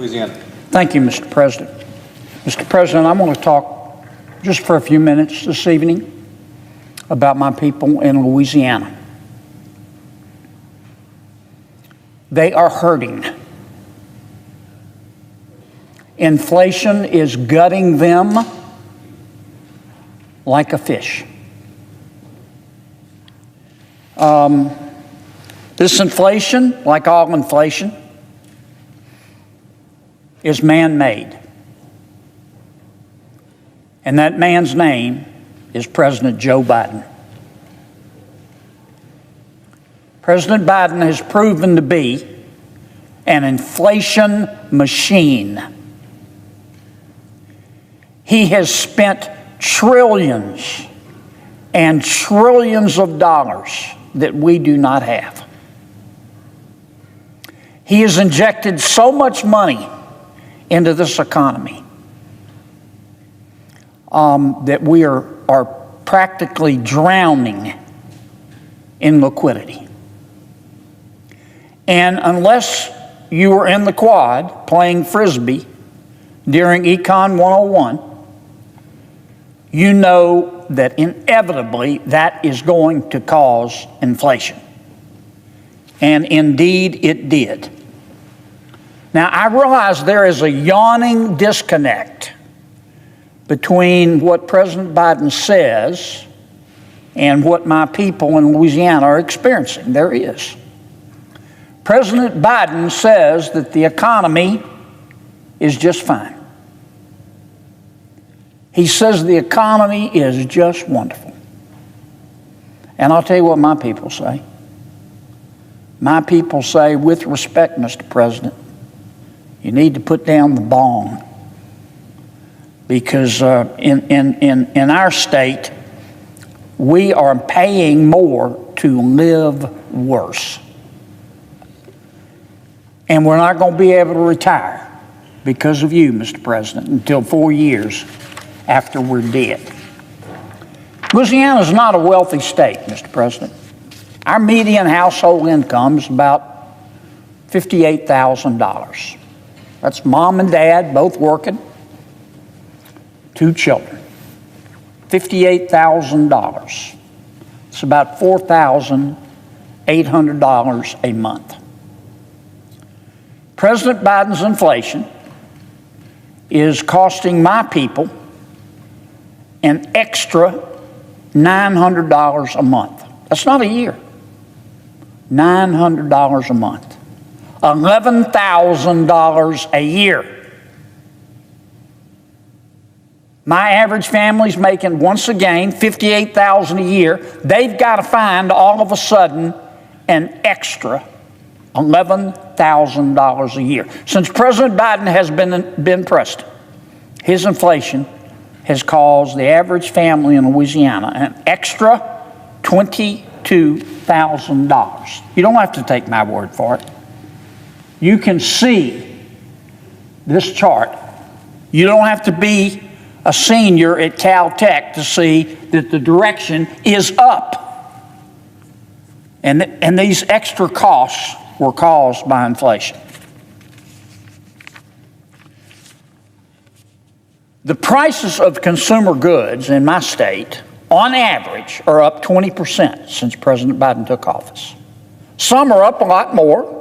Louisiana. Thank you, Mr. President. Mr. President, I want to talk just for a few minutes this evening about my people in Louisiana. They are hurting. Inflation is gutting them like a fish. This inflation, like all inflation, is man-made. And that man's name is President Joe Biden. President Biden has proven to be an inflation machine. He has spent trillions and trillions of dollars that we do not have. He has injected so much money into this economy that we are practically drowning in liquidity. And unless you were in the quad playing Frisbee during Econ 101, you know that inevitably that is going to cause inflation. And indeed it did. Now, I realize there is a yawning disconnect between what President Biden says and what my people in Louisiana are experiencing. There is. President Biden says that the economy is just fine. He says the economy is just wonderful. And I'll tell you what my people say. My people say, with respect, Mr. President, you need to put down the bong. Because in our state, we are paying more to live worse. And we're not going to be able to retire because of you, Mr. President, until 4 years after we're dead. Louisiana is not a wealthy state, Mr. President. Our median household income is about $58,000. That's mom and dad both working, 2 children. $58,000. It's about $4,800 a month. President Biden's inflation is costing my people an extra $900 a month. That's not a year. $900 a month. $11,000 a year. My average family's making, once again, $58,000 a year. They've got to find all of a sudden an extra $11,000 a year. Since President Biden has been president, his inflation has caused the average family in Louisiana an extra $22,000. You don't have to take my word for it. You can see this chart. You don't have to be a senior at Caltech to see that the direction is up. And these extra costs were caused by inflation. The prices of consumer goods in my state, on average, are up 20% since President Biden took office. Some are up a lot more.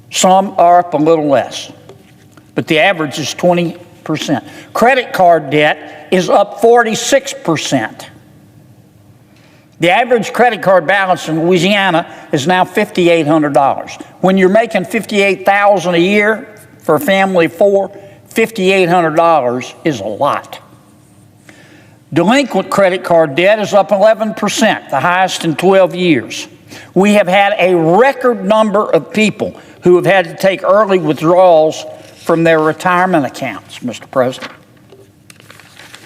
Some are up a little less. But the average is 20%. Credit card debt is up 46%. The average credit card balance in Louisiana is now $5,800. When you're making $58,000 a year for a family of 4, $5,800 is a lot. Delinquent credit card debt is up 11%, the highest in 12 years. We have had a record number of people who have had to take early withdrawals from their retirement accounts, Mr. President.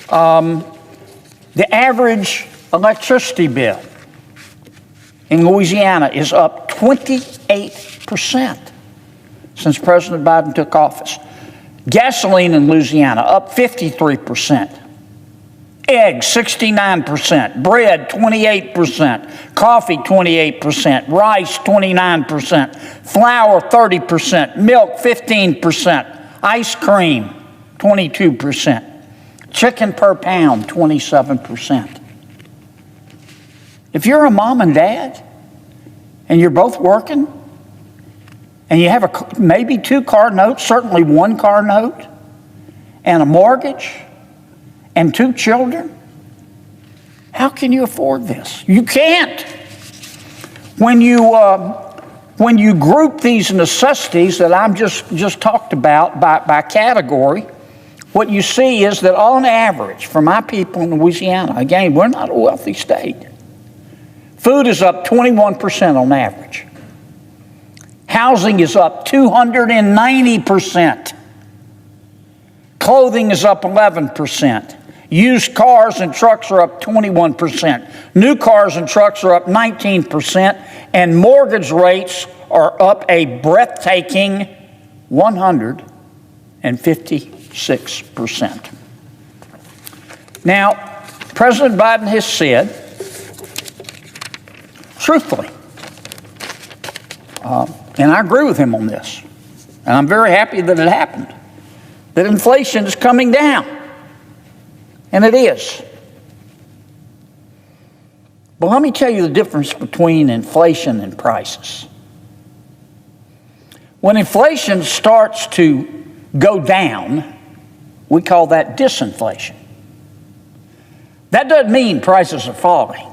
The average electricity bill in Louisiana is up 28% since President Biden took office. Gasoline in Louisiana up 53%. Eggs, 69%. Bread, 28%. Coffee, 28%. Rice, 29%. Flour, 30%. Milk, 15%. Ice cream, 22%. Chicken per pound, 27%. If you're a mom and dad, and you're both working, and you have maybe 2 car notes, certainly 1 car note, and a mortgage, and 2 children, how can you afford this? You can't. When you group these necessities that I'm just talked about by category, what you see is that on average, for my people in Louisiana, again, we're not a wealthy state, food is up 21% on average. Housing is up 290%. Clothing is up 11%. Used cars and trucks are up 21%. New cars and trucks are up 19%. And mortgage rates are up a breathtaking 156%. Now, President Biden has said, truthfully, and I agree with him on this, and I'm very happy that it happened, that inflation is coming down, and it is. But let me tell you the difference between inflation and prices. When inflation starts to go down, we call that disinflation. That doesn't mean prices are falling.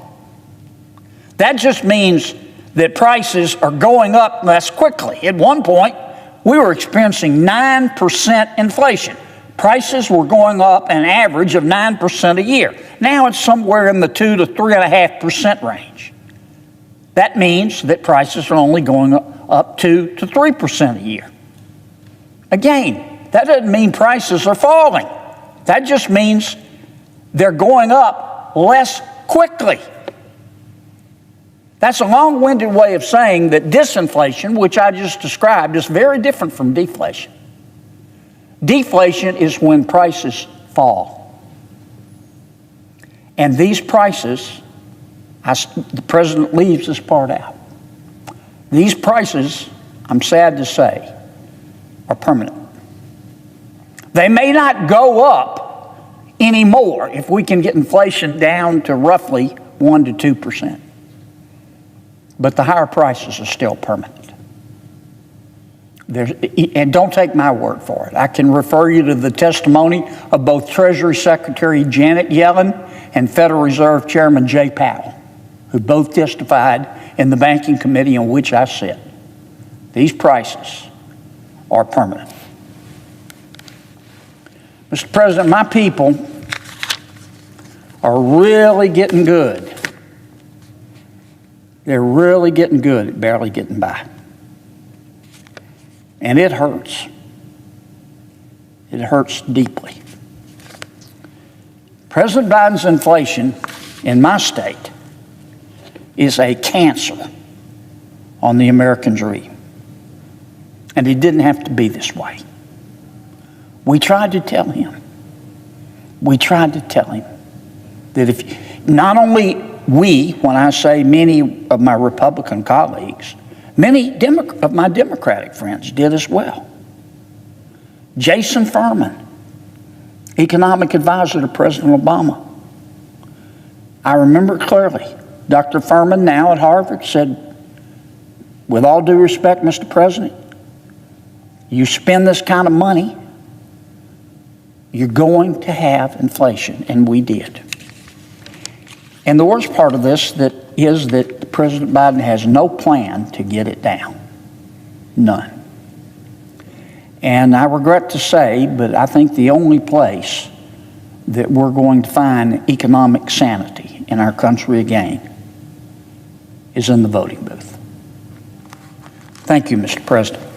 That just means that prices are going up less quickly. At one point, we were experiencing 9% inflation. Prices were going up an average of 9% a year. Now it's somewhere in the 2 to 3.5% range. That means that prices are only going up 2 to 3% a year. Again, that doesn't mean prices are falling. That just means they're going up less quickly. That's a long-winded way of saying that disinflation, which I just described, is very different from deflation. Deflation is when prices fall. And these prices, the president leaves this part out. These prices, I'm sad to say, are permanent. They may not go up anymore if we can get inflation down to roughly 1 to 2%. But the higher prices are still permanent. And don't take my word for it. I can refer you to the testimony of both Treasury Secretary Janet Yellen and Federal Reserve Chairman Jay Powell, who both testified in the banking committee on which I sit. These prices are permanent. Mr. President, my people are really getting good. They're really getting good at barely getting by. And it hurts. It hurts deeply. President Biden's inflation in my state is a cancer on the American dream. And it didn't have to be this way. We tried to tell him. We tried to tell him that if not only we, when I say many of my Republican colleagues, many of my Democratic friends did as well. Jason Furman, economic advisor to President Obama. I remember clearly, Dr. Furman, now at Harvard, said, with all due respect, Mr. President, you spend this kind of money, you're going to have inflation, and we did. And the worst part of this is that President Biden has no plan to get it down. None. And I regret to say, but I think the only place that we're going to find economic sanity in our country again is in the voting booth. Thank you, Mr. President.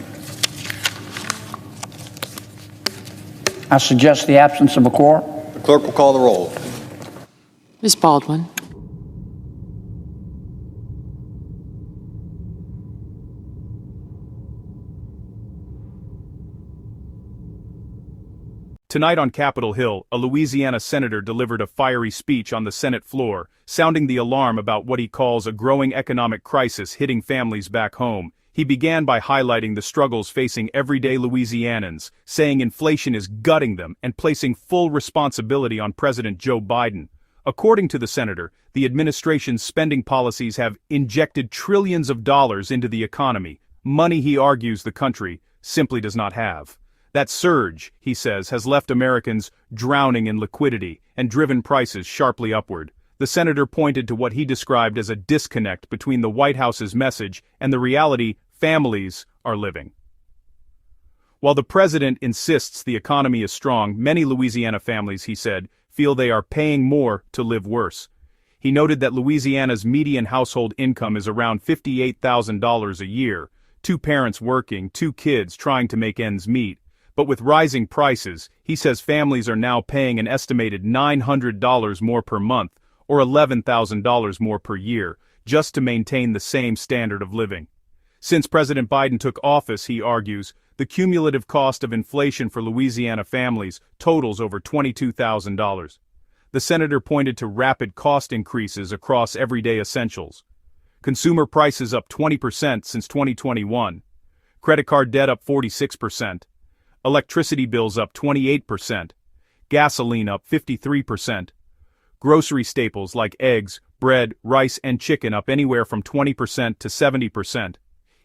I suggest the absence of a quorum. The clerk will call the roll. Ms. Baldwin. Tonight on Capitol Hill, a Louisiana senator delivered a fiery speech on the Senate floor, sounding the alarm about what he calls a growing economic crisis hitting families back home. He began by highlighting the struggles facing everyday Louisianans, saying inflation is gutting them and placing full responsibility on President Joe Biden. According to the senator, the administration's spending policies have injected trillions of dollars into the economy, money he argues the country simply does not have. That surge, he says, has left Americans drowning in liquidity and driven prices sharply upward. The senator pointed to what he described as a disconnect between the White House's message and the reality families are living. While the president insists the economy is strong, many Louisiana families, he said, feel they are paying more to live worse. He noted that Louisiana's median household income is around $58,000 a year, 2 parents working, 2 kids trying to make ends meet. But with rising prices, he says families are now paying an estimated $900 more per month, or $11,000 more per year, just to maintain the same standard of living. Since President Biden took office, he argues, the cumulative cost of inflation for Louisiana families totals over $22,000. The senator pointed to rapid cost increases across everyday essentials. Consumer prices up 20% since 2021. Credit card debt up 46%. Electricity bills up 28%. Gasoline up 53%. Grocery staples like eggs, bread, rice, and chicken up anywhere from 20% to 70%.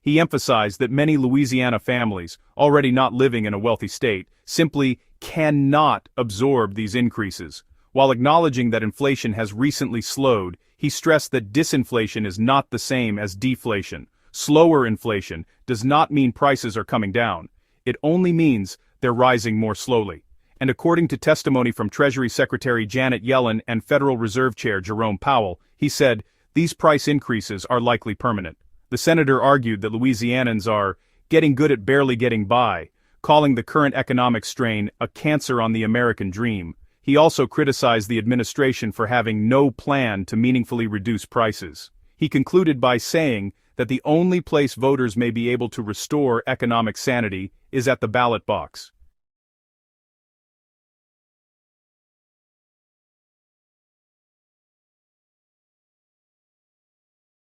He emphasized that many Louisiana families, already not living in a wealthy state, simply cannot absorb these increases. While acknowledging that inflation has recently slowed, he stressed that disinflation is not the same as deflation. Slower inflation does not mean prices are coming down. It only means they're rising more slowly. And according to testimony from Treasury Secretary Janet Yellen and Federal Reserve Chair Jerome Powell, he said, these price increases are likely permanent. The senator argued that Louisianans are getting good at barely getting by, calling the current economic strain a cancer on the American dream. He also criticized the administration for having no plan to meaningfully reduce prices. He concluded by saying that the only place voters may be able to restore economic sanity is at the ballot box.